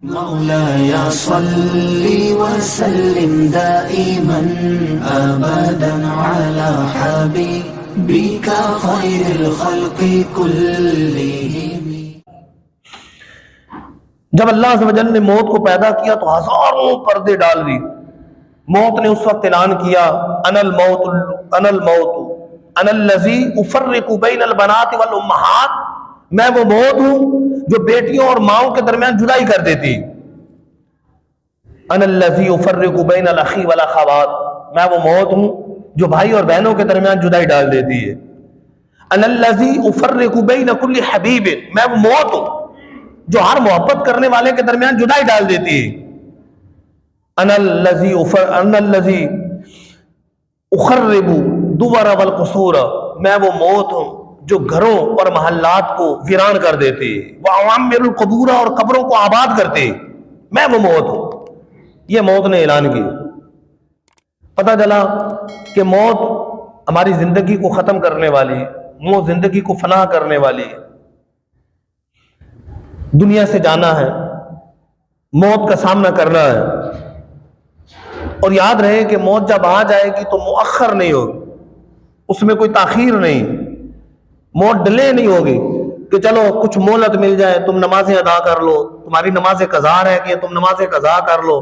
مولاي صل وسلم دائما ابدا على حبيبك خير الخلق كلهم۔ جب اللہ عز و جل نے موت کو پیدا کیا تو ہزاروں پردے ڈال دی۔ موت نے اس وقت اعلان کیا انا الموت انا الذی افرق بین البنات والامہات، میں وہ موت ہوں جو بیٹیوں اور ماؤں کے درمیان جدائی کر دیتی۔ انا الذی افرق بین الاخی والاخوات، میں وہ موت ہوں جو بھائی اور بہنوں کے درمیان جدائی ڈال دیتی ہے۔ انا الذی افرق بین کل حبیب، میں وہ موت ہوں جو ہر محبت کرنے والے کے درمیان جدائی ڈال دیتی ہے۔ انا الذی اخرب دور والقصور، میں وہ موت ہوں جو گھروں اور محلات کو ویران کر دیتے، وَأُعَمِّرُ الْقُبُورَ، اور قبروں کو آباد کرتے، میں وہ موت ہوں۔ یہ موت نے اعلان کی۔ پتہ چلا کہ موت ہماری زندگی کو ختم کرنے والی ہے، موت زندگی کو فنا کرنے والی ہے۔ دنیا سے جانا ہے، موت کا سامنا کرنا ہے، اور یاد رہے کہ موت جب آ جائے گی تو مؤخر نہیں ہوگی، اس میں کوئی تاخیر نہیں، موت ڈیلے نہیں ہوگی کہ چلو کچھ مہلت مل جائے، تم نمازیں ادا کر لو، تمہاری نمازیں قضا رہ گئی، تم نمازیں قضا کر لو،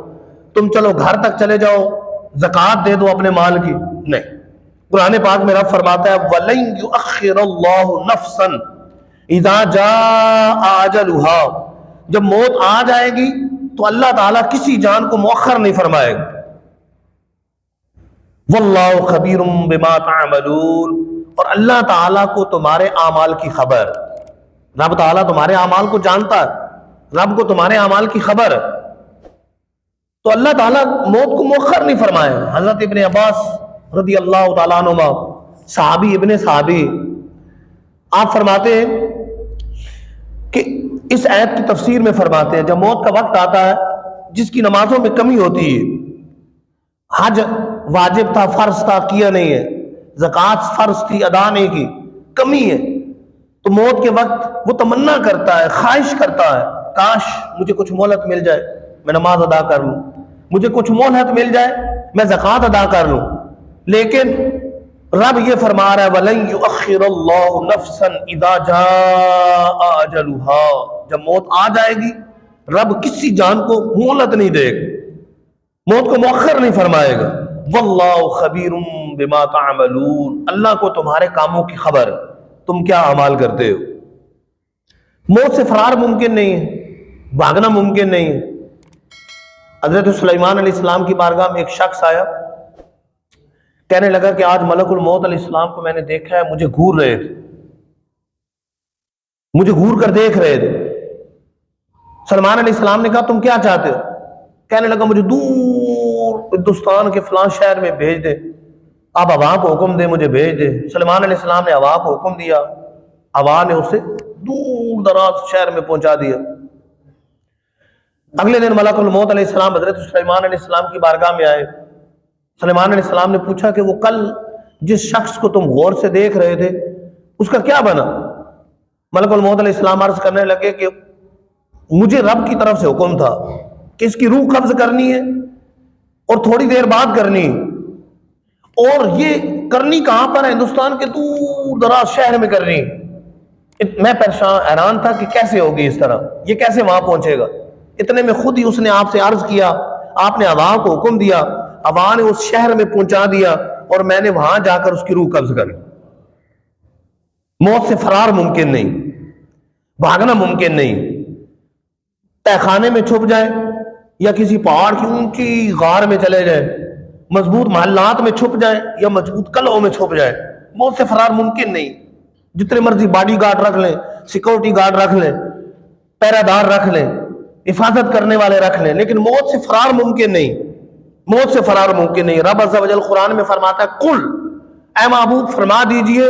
تم چلو گھر تک چلے جاؤ، زکوٰۃ دے دو اپنے مال کی۔ نہیں، قرآن پاک میں رب فرماتا ہے وَلَن يُؤَخِّرَ اللَّهُ نَفْسًا اِذَا جَاءَ أَجَلُهَا، جب موت آ جائے گی تو اللہ تعالیٰ کسی جان کو مؤخر نہیں فرمائے گا۔ وَاللَّهُ خَبِيرٌ بِمَا تَعْمَلُونَ، اور اللہ تعالیٰ کو تمہارے اعمال کی خبر، رب تعالیٰ تمہارے اعمال کو جانتا ہے، رب کو تمہارے اعمال کی خبر ہے، تو اللہ تعالیٰ موت کو مؤخر نہیں فرمائے۔ حضرت ابن عباس رضی اللہ تعالیٰ عنہما، صحابی ابن صحابی، آپ فرماتے ہیں کہ اس آیت کی تفسیر میں فرماتے ہیں جب موت کا وقت آتا ہے، جس کی نمازوں میں کمی ہوتی ہے، حج واجب تھا، فرض تھا، کیا نہیں ہے، زکوٰۃ فرض تھی، ادا نہیں کی، کمی ہے، تو موت کے وقت وہ تمنا کرتا ہے، خواہش کرتا ہے کاش مجھے کچھ مہلت مل جائے، میں نماز ادا کر لوں، مجھے کچھ مہلت مل جائے، میں زکوٰۃ ادا کر لوں۔ لیکن رب یہ فرما رہا ہے وَلَن يُؤَخِّرَ اللَّهُ نَفْسًا إِذَا جَاءَ أَجَلُهَا، جب موت آ جائے گی رب کسی جان کو مہلت نہیں دے گا، موت کو مؤخر نہیں فرمائے گا۔ وَاللَّهُ خَبِيرٌ بِمَا تَعْمَلُونَ، اللہ کو تمہارے کاموں کی خبر، تم کیا اعمال کرتے ہو۔ موت سے فرار ممکن نہیں ہے، بھاگنا ممکن نہیں ہے۔ حضرت سلیمان علیہ السلام کی بارگاہ میں ایک شخص آیا، کہنے لگا کہ آج ملک الموت علیہ السلام کو میں نے دیکھا ہے، مجھے گھور رہے تھے، مجھے گھور کر دیکھ رہے تھے۔ سلمان علیہ السلام نے کہا تم کیا چاہتے ہو؟ کہنے لگا مجھے دور ہندوستان کے فلاں شہر میں بھیج دے، آپ ہوا کو حکم دے مجھے بھیج دے۔ سلمان علیہ السلام نے ہوا کو حکم دیا، ہوا نے اسے دور دراز شہر میں پہنچا دیا۔ اگلے دن ملک الموت علیہ السلام حضرت سلیمان علیہ السلام کی بارگاہ میں آئے۔ سلیمان علیہ السلام نے پوچھا کہ وہ کل جس شخص کو تم غور سے دیکھ رہے تھے اس کا کیا بنا؟ ملک الموت علیہ السلام عرض کرنے لگے کہ مجھے رب کی طرف سے حکم تھا کہ اس کی روح قبض کرنی ہے اور تھوڑی دیر بعد کرنی ہے، اور یہ کرنی کہاں پر ہے؟ ہندوستان کے دور دراز شہر میں کرنی ہے۔ میں پریشان حیران تھا کہ کیسے ہوگی اس طرح، یہ کیسے وہاں پہنچے گا؟ اتنے میں خود ہی اس نے آپ سے عرض کیا، آپ نے ہوا کو حکم دیا، ہوا نے اس شہر میں پہنچا دیا، اور میں نے وہاں جا کر اس کی روح قبض کر لی۔ موت سے فرار ممکن نہیں، بھاگنا ممکن نہیں۔ تہ خانے میں چھپ جائے یا کسی پہاڑ کی اونچی غار میں چلے جائیں، مضبوط محلات میں چھپ جائیں یا مضبوط قلعوں میں چھپ جائیں، موت سے فرار ممکن نہیں۔ جتنے مرضی باڈی گارڈ رکھ لیں، سیکورٹی گارڈ رکھ لیں، پہرہ دار رکھ لیں، حفاظت کرنے والے رکھ لیں، لیکن موت سے فرار ممکن نہیں، موت سے فرار ممکن نہیں۔ رب عز و جل قرآن میں فرماتا ہے قل، اے محبوب فرما دیجئے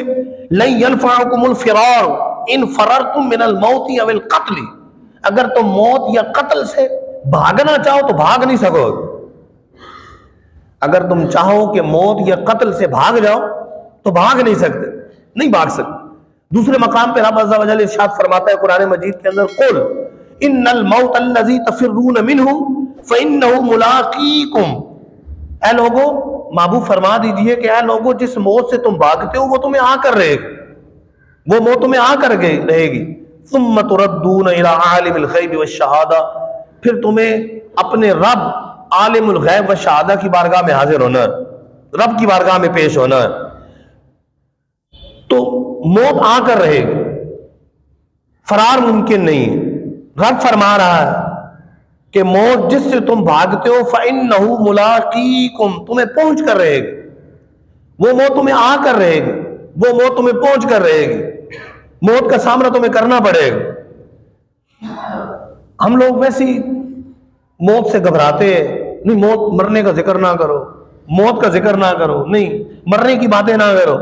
لن ينفعكم الفرار ان فررتم من الموت او القتل، اگر تم موت یا قتل سے بھاگنا چاہو تو بھاگ نہیں سکو گے۔ اگر تم چاہو کہ موت یا قتل سے بھاگ جاؤ تو بھاگ نہیں سکتے، نہیں بھاگ سکتے۔ دوسرے مقام پہ رب عز و جل ارشاد فرماتا ہے قرآن مجید کے اندر قل ان الموت الذی تفرون منہ فانہ ملاقیکم، اے لوگو محبوب فرما دیجئے کہ اے لوگو جس موت سے تم بھاگتے ہو وہ تمہیں آ کر رہے گی، وہ موت تمہیں آ کر رہے گی. ثم تردون الی عالم الغیب والشہادہ، پھر تمہیں اپنے رب عالم الغیب والشہادہ کی بارگاہ میں حاضر ہونا ہے، رب کی بارگاہ میں پیش ہونا ہے. تو موت آ کر رہے گی، فرار ممکن نہیں ہے. رب فرما رہا ہے کہ موت جس سے تم بھاگتے ہو فَإِنَّهُ مُلَاقِيكُمْ، تمہیں پہنچ کر رہے گی، وہ موت تمہیں آ کر رہے گی، وہ موت تمہیں پہنچ کر رہے گی، موت کا سامنا تمہیں کرنا پڑے گا. ہم لوگ ویسی موت سے گھبراتے ہیں، نہیں موت مرنے کا ذکر نہ کرو، موت کا ذکر نہ کرو، نہیں مرنے کی باتیں نہ کرو.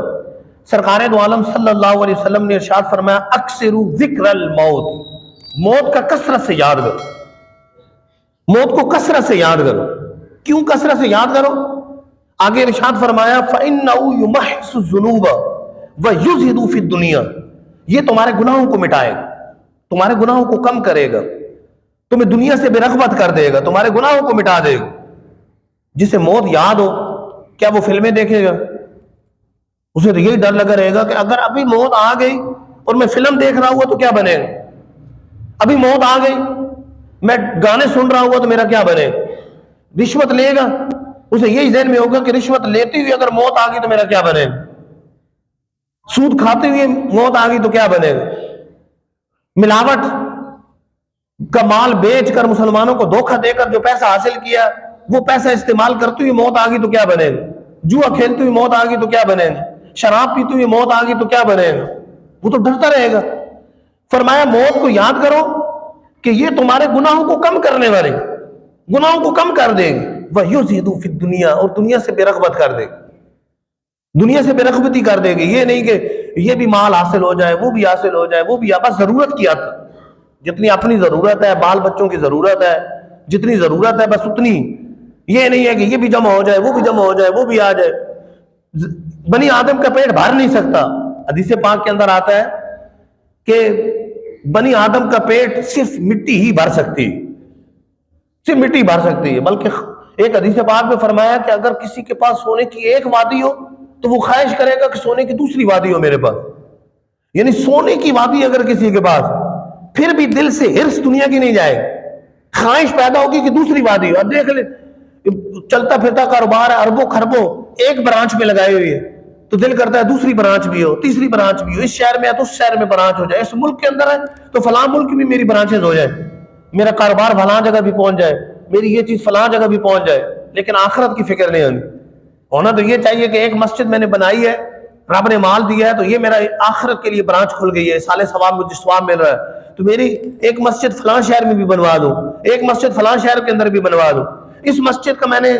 سرکار دو عالم صلی اللہ علیہ وسلم نے ارشاد فرمایا اکثروا ذکر الموت، موت کا کثرت سے یاد کرو، موت کو کثرت سے یاد کرو. کیوں کثرت سے یاد کرو؟ آگے ارشاد فرمایا فَإِنَّهُ يُمَحِّصُ الذُّنُوبَ وَيُزْهِدُ فِي الدُّنْيَا، یہ تمہارے گناہوں کو مٹائے گا، تمہارے گناہوں کو کم کرے گا، تمہیں دنیا سے بے رغبت کر دے گا، تمہارے گناہوں کو مٹا دے گا. جسے موت یاد ہو کیا وہ فلمیں دیکھے گا؟ اسے تو یہی ڈر لگا رہے گا کہ اگر ابھی موت آ گئی اور میں فلم دیکھ رہا ہوا تو کیا بنے گا، ابھی موت آ گئی میں گانے سن رہا ہوا تو میرا کیا بنے گا. رشوت لے گا، اسے یہی ذہن میں ہوگا کہ رشوت لیتے ہوئے اگر موت آ گئی تو میرا کیا بنے گا، سود کھاتے ہوئے موت آ گئی تو کیا بنے گا، ملاوٹ کا مال بیچ کر مسلمانوں کو دھوکہ دے کر جو پیسہ حاصل کیا وہ پیسہ استعمال کرتے ہوئے موت آ گئی تو کیا بنے گا، جوا کھیلتے ہوئے موت آ گئی تو کیا بنے گا، شراب پیتے ہوئے موت آ گئی تو کیا بنے گا، وہ تو ڈرتا رہے گا. فرمایا موت کو یاد کرو کہ یہ تمہارے گناہوں کو کم کرنے والے، گناہوں کو کم کر دے گی. وَيُزْهِدُ فِي الدُّنْيَا، اور دنیا سے بے رغبت کر دے گی، دنیا سے بے رغبتی کر دے گی. یہ نہیں کہ یہ بھی مال حاصل ہو جائے، وہ بھی حاصل ہو جائے، وہ بھی، بس ضرورت کی حد جتنی اپنی ضرورت ہے، بال بچوں کی ضرورت ہے، جتنی ضرورت ہے بس اتنی. یہ نہیں ہے کہ یہ بھی جمع ہو جائے، وہ بھی جمع ہو جائے، وہ بھی آ جائے. بنی آدم کا پیٹ بھر نہیں سکتا. حدیث پاک کے اندر آتا ہے کہ بنی آدم کا پیٹ صرف مٹی ہی بھر سکتی ہے، صرف مٹی بھر سکتی ہے. بلکہ ایک حدیث پاک میں فرمایا کہ اگر کسی کے پاس سونے کی ایک وادی ہو تو وہ خواہش کرے گا کہ سونے کی دوسری وادی ہو میرے پاس. یعنی سونے کی وادی اگر کسی کے پاس، پھر بھی دل سے ہرس دنیا کی نہیں جائے، خواہش پیدا ہوگی کہ دوسری وادی ہو. اب دیکھ لے چلتا پھرتا کاروبار ہے، اربوں خربوں ایک برانچ میں لگائی ہوئی ہے، تو دل کرتا ہے دوسری برانچ بھی ہو، تیسری برانچ بھی ہو، اس شہر میں ہے تو اس شہر میں برانچ ہو جائے، اس ملک کے اندر ہے تو فلاں ملک بھی میری برانچز ہو جائے، میرا کاروبار فلاں جگہ بھی پہنچ جائے، میری یہ چیز فلاں جگہ بھی پہنچ جائے. لیکن آخرت کی فکر نہیں ہونی. ہونا تو یہ چاہیے کہ ایک مسجد میں نے بنائی ہے، رب نے مال دیا ہے تو یہ میرا آخرت کے لیے برانچ کھل گئی ہے، سال ثواب مجھے ثواب مل رہا ہے، تو میری ایک مسجد فلاں شہر میں بھی بنوا دوں، ایک مسجد فلاں شہر کے اندر بھی بنوا دوں، اس مسجد کا میں نے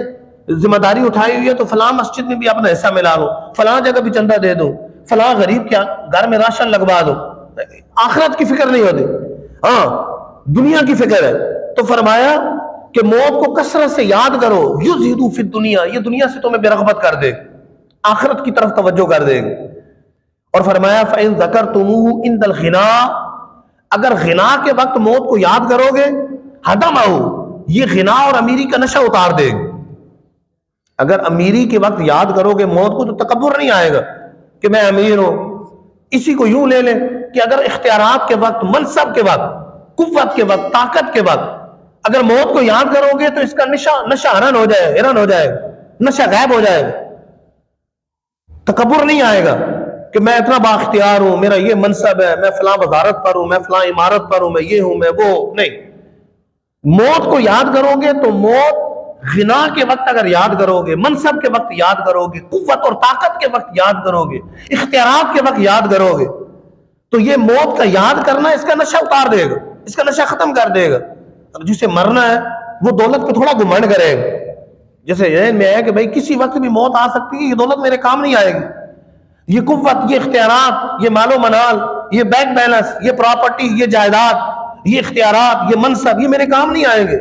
ذمہ داری اٹھائی ہوئی ہے تو فلاں مسجد میں بھی اپنا حصہ ملا دوں، فلاں جگہ بھی چندہ دے دوں، فلاں غریب کے گھر میں راشن لگوا دوں. آخرت کی فکر نہیں ہوتی، ہاں دنیا کی فکر ہے. تو فرمایا کہ موت کو کثرت سے یاد کرو، یزہدو فی الدنیا، یہ دنیا سے تمہیں بے رغبت کر دے، آخرت کی طرف توجہ کر دے گی. اور فرمایا فَإِن ذَكَرْتُمُوهُ عِندَ الْغِنَا، اگر غنا کے وقت موت کو یاد کرو گے، ہدمہ، یہ غنا اور امیری کا نشہ اتار دے گی. اگر امیری کے وقت یاد کرو گے موت کو تو تکبر نہیں آئے گا کہ میں امیر ہوں. اسی کو یوں لے لیں کہ اگر اختیارات کے وقت، منصب کے وقت، قوت کے وقت، طاقت کے وقت اگر موت کو یاد کرو گے تو اس کا نشہ حرن ہو جائے گا، نشہ غائب ہو جائے گا. تکبر نہیں آئے گا کہ میں اتنا بااختیار ہوں، میرا یہ منصب ہے، میں فلاں وزارت پر ہوں، میں فلاں عمارت پر ہوں، میں یہ ہوں، میں وہ نہیں. موت کو یاد کرو گے تو موت، غنا کے وقت اگر یاد کرو گے، منصب کے وقت یاد کرو گے، قوت اور طاقت کے وقت یاد کرو گے، اختیارات کے وقت یاد کرو گے تو یہ موت کا یاد کرنا اس کا نشہ اتار دے گا، اس کا نشہ ختم کر دے گا. اب جسے مرنا ہے وہ دولت پہ تھوڑا گھمنڈ کرے گا، جیسے ذہن میں ہے کہ بھائی کسی وقت بھی موت آ سکتی ہے، یہ دولت میرے کام نہیں آئے گی، یہ قوت، یہ اختیارات، یہ مال و منال، یہ بینک بیلنس، یہ پراپرٹی، یہ جائیداد، یہ اختیارات، یہ منصب، یہ میرے کام نہیں آئیں گے.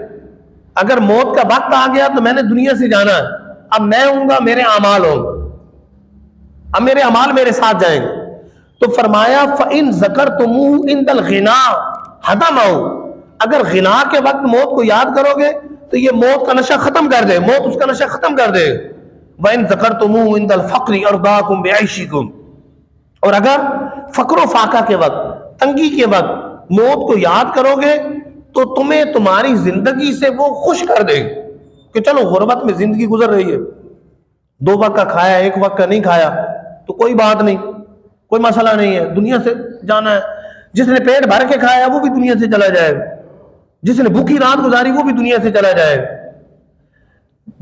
اگر موت کا وقت آ گیا تو میں نے دنیا سے جانا ہے، اب میں ہوں گا، میرے اعمال ہوں گے، اب میرے اعمال میرے ساتھ جائیں گے. تو فرمایا فَإِن ذَكَرْتُمُوهُ عِندَ الْغِنَا هَدَمَهُ، اگر غنا کے وقت موت کو یاد کرو گے تو یہ موت کا نشہ ختم کر دے، موت اس کا نشہ ختم کر دے. وَإِن ذَكَرْتُمُوهُ عِندَ الْفَقْرِ أَرْضَاكُمْ بِعَيْشِكُمْ، اور اگر فقر و فاقہ کے وقت، تنگی کے وقت موت کو یاد کرو گے تو تمہیں تمہاری زندگی سے وہ خوش کر دے کہ چلو غربت میں زندگی گزر رہی ہے، 2 وقت کا کھایا 1 وقت کا نہیں کھایا تو کوئی بات نہیں، کوئی مسئلہ نہیں ہے، دنیا سے جانا ہے. جس نے پیٹ بھر کے کھایا وہ بھی دنیا سے چلا جائے گا، جس نے بھوکی رات گزاری وہ بھی دنیا سے چلا جائے گا،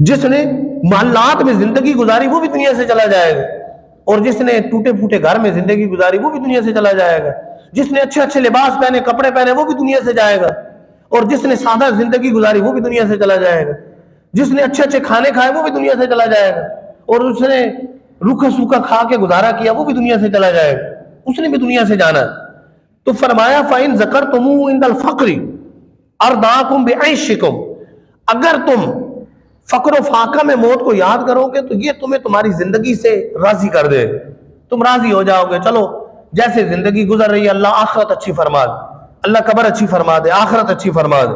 جس نے محلات میں زندگی گزاری وہ بھی دنیا سے چلا جائے گا، اور جس نے ٹوٹے پھوٹے گھر میں زندگی گزاری وہ بھی دنیا سے چلا جائے گا، جس نے اچھے اچھے لباس پہنے کپڑے پہنے وہ بھی دنیا سے جائے گا، اور جس نے سادہ زندگی گزاری وہ بھی دنیا سے چلا جائے گا، جس نے اچھے اچھے کھانے کھائے وہ بھی دنیا سے چلا جائے گا، اور اس نے روکھا سوکھا کھا کے گزارا کیا وہ بھی دنیا سے چلا جائے گا، اس نے بھی دنیا سے جانا. تو فرمایا فَإِن ذَكَرْتُمُوهُ عِندَ الْفَقْرِ أَرْضَاكُمْ بِعَيْشِكُمْ، اگر تم فقر و فاقہ میں موت کو یاد کرو گے تو یہ تمہیں تمہاری زندگی سے راضی کر دے، تم راضی ہو جاؤ گے، چلو جیسے زندگی گزر رہی ہے اللہ آخرت اچھی فرما دے، اللہ قبر اچھی فرما دے، آخرت اچھی فرما دے.